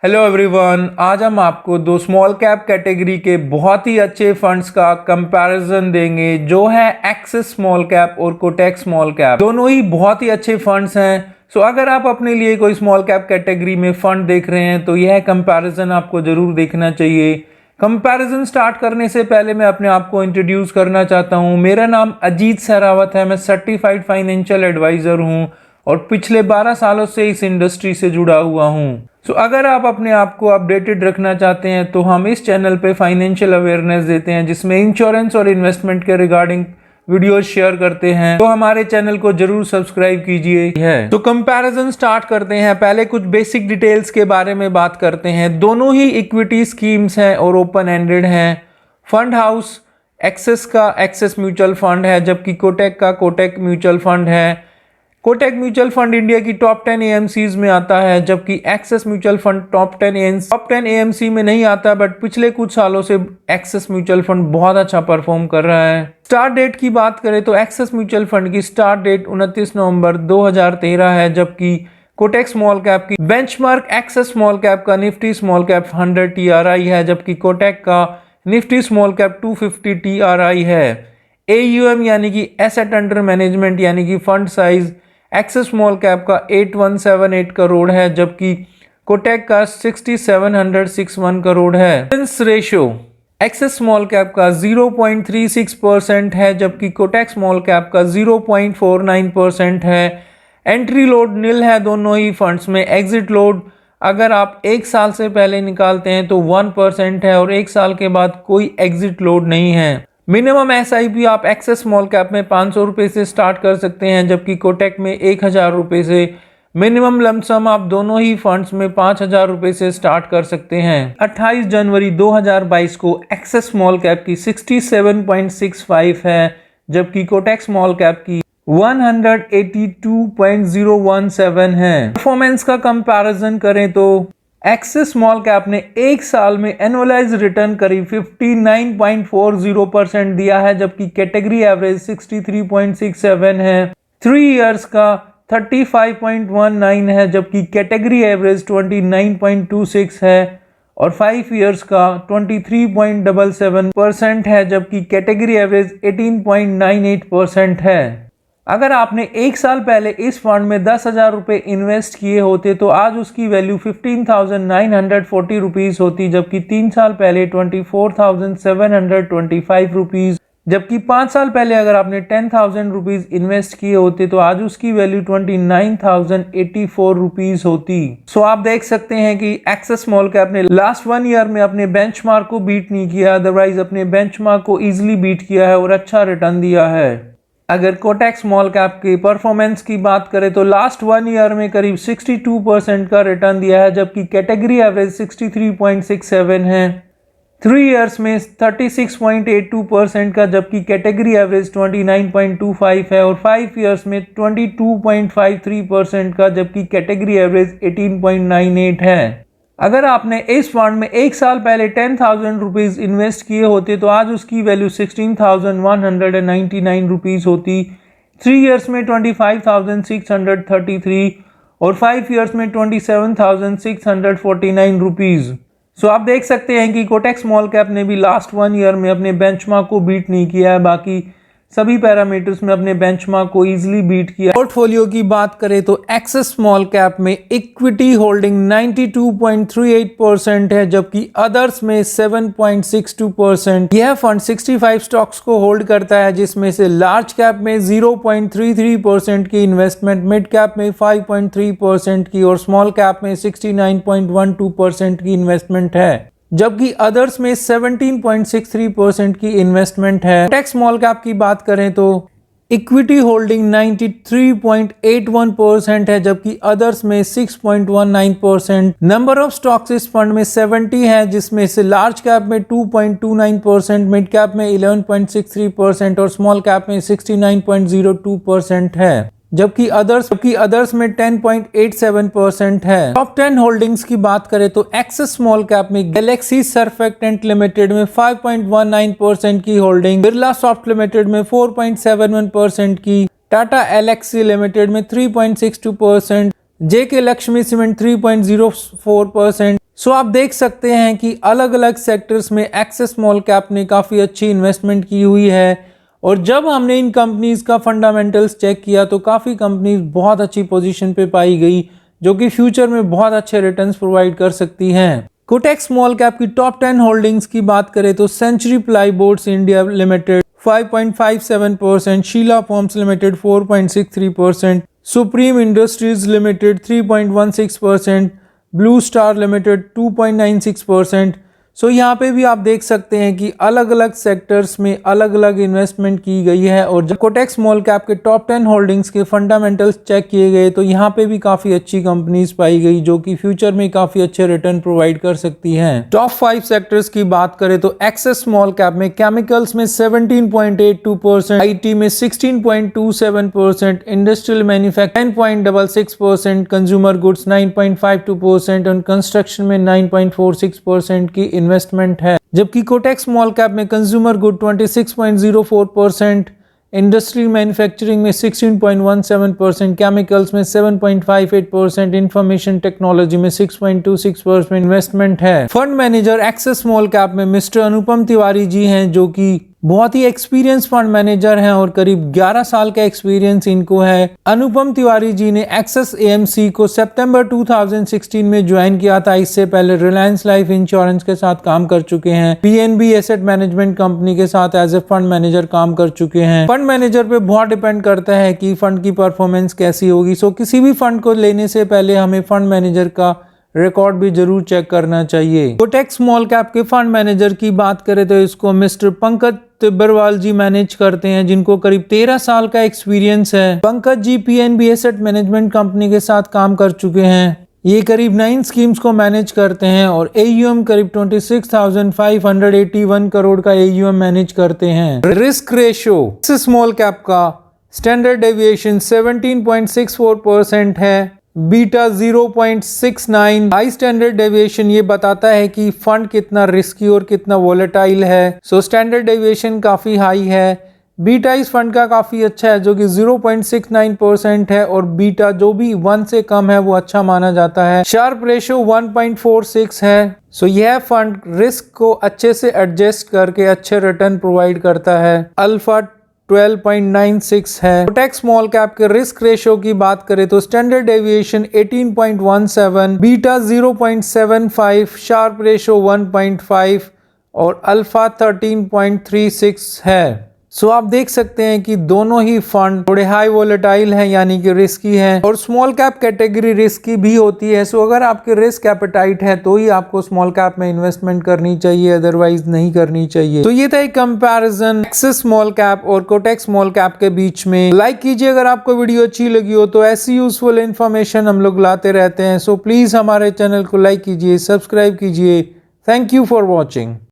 Hello everyone, आज हम आपको दो स्मॉल कैप कैटेगरी के बहुत ही अच्छे फंड्स का कंपैरिजन देंगे जो है एक्सिस स्मॉल कैप और कोटक स्मॉल कैप। दोनों ही बहुत ही अच्छे फंड्स हैं। सो अगर आप अपने लिए कोई स्मॉल कैप कैटेगरी में फंड देख रहे हैं तो यह कंपैरिजन आपको जरूर देखना चाहिए। कंपैरिजन स्टार्ट करने से पहले मैं अपने आप को इंट्रोड्यूस करना चाहता हूँ। मेरा नाम अजीत सहरावत है। मैं सर्टिफाइड फाइनेंशियल एडवाइजर हूँ और पिछले 12 सालों से इस इंडस्ट्री से जुड़ा हुआ हूँ। सो अगर आप अपने आप को अपडेटेड रखना चाहते हैं तो हम इस चैनल पे फाइनेंशियल अवेयरनेस देते हैं जिसमें इंश्योरेंस और इन्वेस्टमेंट के रिगार्डिंग वीडियोस शेयर करते हैं, तो हमारे चैनल को जरूर सब्सक्राइब कीजिए। तो कंपैरिजन स्टार्ट करते हैं। पहले कुछ बेसिक डिटेल्स के बारे में बात करते हैं। दोनों ही इक्विटी स्कीम्स हैं और ओपन एंडेड हैं। फंड हाउस एक्सिस का एक्सिस म्यूचुअल फंड है जबकि कोटक का कोटक म्यूचुअल फंड है। कोटक म्यूचुअल फंड इंडिया की टॉप 10 एएमसीज में आता है जबकि axis mutual fund top 10 AMC में नहीं आता, बट पिछले कुछ सालों से एक्सिस म्यूचुअल फंड बहुत अच्छा परफॉर्म कर रहा है। स्टार्ट डेट की बात करें तो एक्सिस म्यूचुअल फंड की स्टार्ट डेट 29 नवंबर 2013 है जबकि कोटक स्मॉल कैप की बेंचमार्क एक्सिस स्मॉल कैप का निफ्टी स्मॉल कैप 100 TRI है जबकि कोटक का निफ्टी स्मॉल कैप 250 TRI है। AUM यानी कि एसेट अंडर मैनेजमेंट यानी कि fund size axis small cap का 8178 करोड़ है जबकि कोटक का 6761 करोड़ है। रेशियो एक्सिस स्मॉल कैप का 0.36% है जबकि कोटक स्मॉल कैप का 0.49% है। एंट्री लोड नील है दोनों ही फंड्स में। एग्जिट लोड अगर आप एक साल से पहले निकालते हैं तो 1% है और एक साल के बाद कोई एग्जिट लोड नहीं है। मिनिमम SIP आप एक्सिस स्मॉल कैप में 500 रुपये से स्टार्ट कर सकते हैं जबकि कोटक में 1000 रुपये से। मिनिमम लमसम आप दोनों ही फंड्स में 5000 रुपये से स्टार्ट कर सकते हैं। 28 जनवरी 2022 को एक्सिस स्मॉल कैप की 67.65 है जबकि कोटक स्मॉल कैप की 182.017 है। परफॉर्मेंस का कंपैरिजन करें तो एक्सिस स्मॉल कैप ने एक साल में एनुअलाइज रिटर्न करीब 59.40% दिया है जबकि कैटेगरी एवरेज 63.67 है। 3 इयर्स का 35.19 है जबकि कैटेगरी एवरेज 29.26 है और 5 इयर्स का 23.77% है जबकि कैटेगरी एवरेज 18.98% है। अगर आपने एक साल पहले इस फंड में 10,000 रुपये इन्वेस्ट किए होते तो आज उसकी वैल्यू 15,940 रुपीज होती जबकि 3 साल पहले 24,725 रुपीज, जबकि 5 साल पहले अगर आपने 10,000 रुपीज इन्वेस्ट किए होते तो आज उसकी वैल्यू 29,084 रुपीज होती। सो आप देख सकते हैं कि एक्सिस स्मॉल कैप ने लास्ट 1 ईयर में अपने बेंचमार्क को बीट नहीं किया, अदरवाइज अपने बेंचमार्क को इजिली बीट किया है और अच्छा रिटर्न दिया है। अगर कोटक स्मॉल कैप की परफॉर्मेंस की बात करें तो लास्ट 1 ईयर में करीब 62% का रिटर्न दिया है जबकि कैटेगरी एवरेज 63.67 है। 3 इयर्स में 36.82% का जबकि कैटेगरी एवरेज 29.25 है और 5 इयर्स में 22.53% का जबकि कैटेगरी एवरेज 18.98 है। अगर आपने इस फंड में एक साल पहले 10,000 रुपीज इन्वेस्ट किए होते तो आज उसकी वैल्यू 16,199 रुपीज होती। 3 इयर्स में 25,633 और 5 इयर्स में 27,649 रुपीज। सो आप देख सकते हैं कि कोटक स्मॉल कैप ने भी लास्ट 1 ईयर में अपने बेंचमार्क को बीट नहीं किया है, बाकी सभी पैरामीटर्स में अपने बेंचमार्क को इजीली बीट किया। पोर्टफोलियो की बात करें तो एक्सिस स्मॉल कैप में इक्विटी होल्डिंग 92.38% है जबकि अदर्स में 7.62%। यह फंड 65 स्टॉक्स को होल्ड करता है जिसमें से लार्ज कैप में 0.33% की इन्वेस्टमेंट, मिड कैप में 5.3% की और स्मॉल कैप में 69.12% की इन्वेस्टमेंट है जबकि अदर्स में 17.63% की इन्वेस्टमेंट है। कोटक स्मॉल कैप की बात करें तो इक्विटी होल्डिंग 93.81% है जबकि अदर्स में 6.19%। नंबर ऑफ स्टॉक्स इस फंड में 70 है जिसमें से लार्ज कैप में 2.29%, मिड कैप में 11.63% और स्मॉल कैप में 69.02% है जबकि अदर्स में 10.87% है। टॉप 10 होल्डिंग्स की बात करें तो एक्सिस स्मॉल कैप में गैलेक्सी सर्फेक्टेंट लिमिटेड में 5.19% की होल्डिंग, बिरला सॉफ्ट लिमिटेड में 4.71% की, टाटा एलेक्सी लिमिटेड में 3.62%, जेके लक्ष्मी सीमेंट 3.04%, सो आप देख सकते हैं कि अलग अलग सेक्टर्स में एक्सिस स्मॉल कैप ने काफ़ी अच्छी इन्वेस्टमेंट की हुई है और जब हमने इन कंपनीज का फंडामेंटल्स चेक किया तो काफ़ी कंपनीज बहुत अच्छी पोजीशन पे पाई गई जो कि फ्यूचर में बहुत अच्छे रिटर्न्स प्रोवाइड कर सकती हैं। कोटेक स्मॉल कैप की टॉप 10 होल्डिंग्स की बात करें तो Century Plyboards India Limited 5.57%, Sheela Foams Limited 4.63%, Supreme Industries Limited 3.16%, Blue Star Limited 2.96%। So यहाँ पे भी आप देख सकते हैं कि अलग अलग सेक्टर्स में अलग अलग इन्वेस्टमेंट की गई है और जब कोटेक स्मॉल कैप के टॉप 10 होल्डिंग्स के फंडामेंटल्स चेक किए गए तो यहाँ पे भी काफ़ी अच्छी कंपनीज पाई गई जो कि फ्यूचर में काफ़ी अच्छे रिटर्न प्रोवाइड कर सकती हैं। टॉप 5 सेक्टर्स की बात करें तो एक्सिस स्मॉल कैप में केमिकल्स में 17.82%, IT में 16.27%, इंडस्ट्रियल मैन्युफैक्चरिंग 10.66%, कंज्यूमर गुड्स 9.52% और कंस्ट्रक्शन में 9.46% की इन्वेस्टमेंट है। जबकि कोटेक स्मॉल कैप में कंज्यूमर गुड 26.04%, इंडस्ट्री मैन्युफैक्चरिंग में 16.17%, केमिकल्स में 7.58%, इंफॉर्मेशन टेक्नोलॉजी में 6.26% इन्वेस्टमेंट है। Fund manager axis small cap में मिस्टर अनुपम तिवारी जी हैं जो कि बहुत ही एक्सपीरियंस फंड मैनेजर हैं और करीब 11 साल का एक्सपीरियंस इनको है। अनुपम तिवारी जी ने एक्सिस एएमसी को सितंबर 2016 में ज्वाइन किया था। इससे पहले रिलायंस लाइफ इंश्योरेंस के साथ काम कर चुके हैं, पीएनबी एसेट मैनेजमेंट कंपनी के साथ एज ए फंड मैनेजर काम कर चुके हैं। फंड मैनेजर पे बहुत डिपेंड करता है कि फंड की परफॉर्मेंस कैसी होगी। सो किसी भी फंड को लेने से पहले हमें फंड मैनेजर का रिकॉर्ड भी जरूर चेक करना चाहिए। कोटेक स्मॉल कैप के फंड मैनेजर की बात करें तो इसको मिस्टर पंकज तिब्बरवाल जी मैनेज करते हैं जिनको करीब 13 साल का एक्सपीरियंस है। Pankaj ji PNB asset management company के साथ काम कर चुके हैं। ये करीब 9 स्कीम्स को मैनेज करते हैं और AUM करीब 26,581 करोड़ का AUM मैनेज करते हैं। रिस्क रेशियो स्मॉल कैप का स्टैंडर्ड डेविएशन 17.64% है, बीटा 0.69। हाई स्टैंडर्ड डेविएशन ये बताता है कि फंड कितना रिस्की और कितना वोलेटाइल है। सो स्टैंडर्ड डेविएशन काफ़ी हाई है। बीटा इस फंड का काफ़ी अच्छा है जो कि 0.69% है और बीटा जो भी 1 से कम है वो अच्छा माना जाता है। शार्प रेशियो 1.46 है। सो यह फंड रिस्क को अच्छे से एडजस्ट करके अच्छे रिटर्न प्रोवाइड करता है। अल्फा 12.96 है। कोटेक स्मॉल कैप के रिस्क रेशियो की बात करें तो standard deviation 18.17, beta 0.75, Sharpe ratio 1.5 और अल्फा 13.36 है। सो आप देख सकते हैं कि दोनों ही फंड थोड़े हाई वोलेटाइल हैं यानी कि रिस्की हैं और स्मॉल कैप कैटेगरी रिस्की भी होती है। सो अगर आपके रिस्क एपेटाइट है तो ही आपको स्मॉल कैप में इन्वेस्टमेंट करनी चाहिए, अदरवाइज नहीं करनी चाहिए। तो ये था एक कंपैरिजन एक्सिस स्मॉल कैप और कोटेक स्मॉल कैप के बीच में। लाइक कीजिए अगर आपको वीडियो अच्छी लगी हो तो ऐसी यूजफुल इन्फॉर्मेशन हम लोग लाते रहते हैं। सो प्लीज हमारे चैनल को लाइक कीजिए, सब्सक्राइब कीजिए। Thank you for watching.